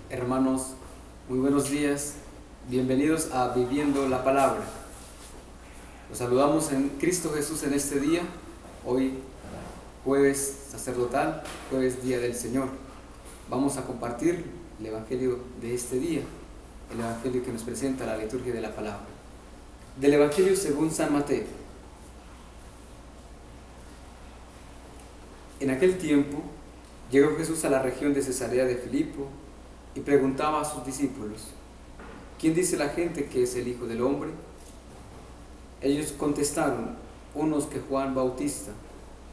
Hermanos, muy buenos días, bienvenidos a Viviendo la Palabra. Los saludamos en Cristo Jesús en este día, hoy jueves sacerdotal, jueves día del Señor. Vamos a compartir el Evangelio de este día, el Evangelio que nos presenta la liturgia de la Palabra. Del Evangelio según San Mateo. En aquel tiempo llegó Jesús a la región de Cesarea de Filipo y preguntaba a sus discípulos: ¿quién dice la gente que es el Hijo del Hombre? Ellos contestaron: unos que Juan Bautista,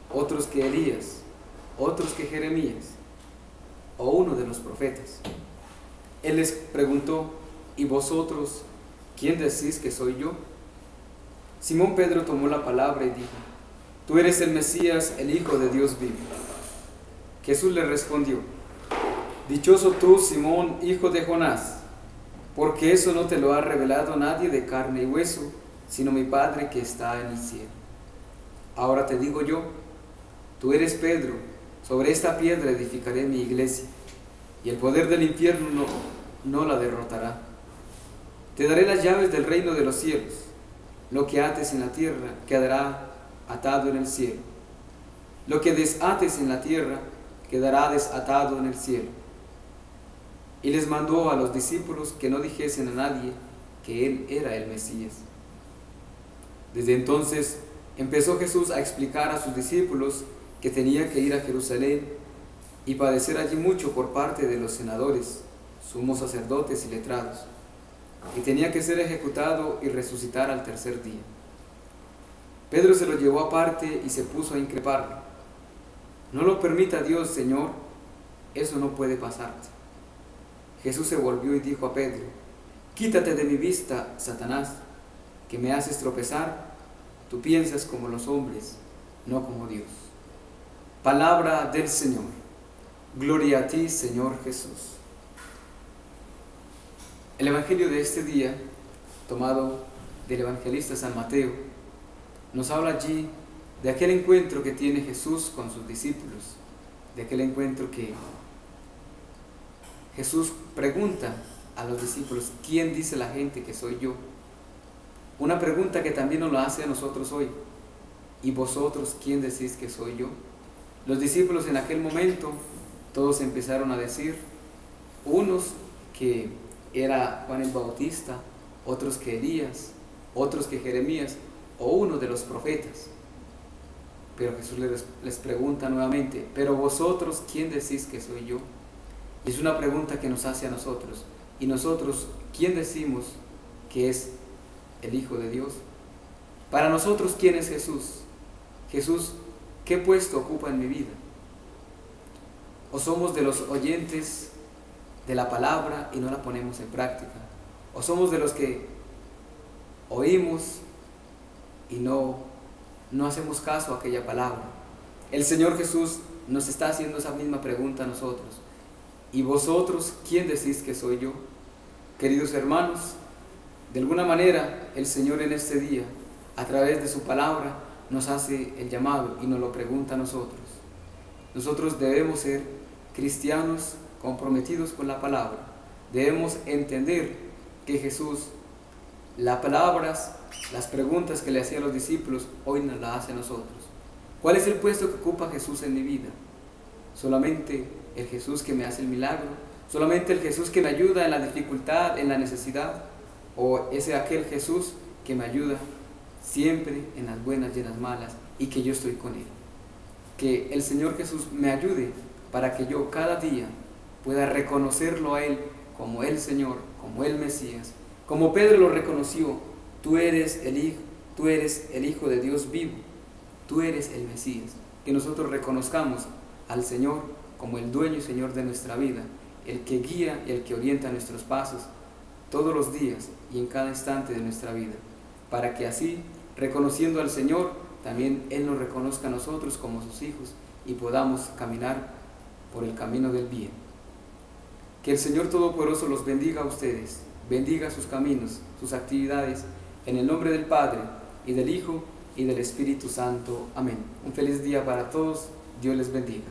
otros que Elías, otros que Jeremías, o uno de los profetas. Él les preguntó: ¿y vosotros, quién decís que soy yo? Simón Pedro tomó la palabra y dijo: tú eres el Mesías, el Hijo de Dios vivo. Jesús le respondió: dichoso tú, Simón, hijo de Jonás, porque eso no te lo ha revelado nadie de carne y hueso, sino mi Padre que está en el cielo. Ahora te digo yo, tú eres Pedro, sobre esta piedra edificaré mi iglesia, y el poder del infierno no la derrotará. Te daré las llaves del reino de los cielos. Lo que ates en la tierra quedará atado en el cielo. Lo que desates en la tierra quedará desatado en el cielo. Y les mandó a los discípulos que no dijesen a nadie que él era el Mesías. Desde entonces empezó Jesús a explicar a sus discípulos que tenía que ir a Jerusalén y padecer allí mucho por parte de los senadores, sumos sacerdotes y letrados, y tenía que ser ejecutado y resucitar al tercer día. Pedro se lo llevó aparte y se puso a increparlo: no lo permita Dios, Señor, eso no puede pasarte. Jesús se volvió y dijo a Pedro: quítate de mi vista, Satanás, que me haces tropezar. Tú piensas como los hombres, no como Dios. Palabra del Señor. Gloria a ti, Señor Jesús. El Evangelio de este día, tomado del evangelista San Mateo, nos habla allí de aquel encuentro que tiene Jesús con sus discípulos, de aquel encuentro que Jesús pregunta a los discípulos: ¿quién dice la gente que soy yo? Una pregunta que también nos la hace a nosotros hoy: ¿y vosotros quién decís que soy yo? Los discípulos en aquel momento todos empezaron a decir, unos que era Juan el Bautista, otros que Elías, otros que Jeremías, o uno de los profetas. Pero Jesús les pregunta nuevamente: ¿pero vosotros quién decís que soy yo? Y es una pregunta que nos hace a nosotros. ¿Y nosotros quién decimos que es el Hijo de Dios? Para nosotros, ¿quién es Jesús? Jesús, ¿qué puesto ocupa en mi vida? ¿O somos de los oyentes de la palabra y no la ponemos en práctica? ¿O somos de los que oímos y no hacemos caso a aquella palabra? El Señor Jesús nos está haciendo esa misma pregunta a nosotros: ¿y vosotros quién decís que soy yo? Queridos hermanos, de alguna manera el Señor en este día, a través de su palabra, nos hace el llamado y nos lo pregunta a nosotros. Nosotros debemos ser cristianos comprometidos con la palabra. Debemos entender que Jesús, las palabras, las preguntas que le hacía a los discípulos, hoy nos las hace a nosotros. ¿Cuál es el puesto que ocupa Jesús en mi vida? ¿Solamente el Jesús que me hace el milagro? ¿Solamente el Jesús que me ayuda en la dificultad, en la necesidad? ¿O es aquel Jesús que me ayuda siempre en las buenas y en las malas y que yo estoy con Él? Que el Señor Jesús me ayude para que yo cada día pueda reconocerlo a Él como el Señor, como el Mesías, como Pedro lo reconoció: tú eres el Hijo de Dios vivo, tú eres el Mesías. Que nosotros reconozcamos al Señor como el dueño y Señor de nuestra vida, el que guía y el que orienta nuestros pasos todos los días y en cada instante de nuestra vida, para que así, reconociendo al Señor, también Él nos reconozca a nosotros como sus hijos y podamos caminar por el camino del bien. Que el Señor Todopoderoso los bendiga a ustedes, bendiga sus caminos, sus actividades, en el nombre del Padre, y del Hijo, y del Espíritu Santo. Amén. Un feliz día para todos. Dios les bendiga.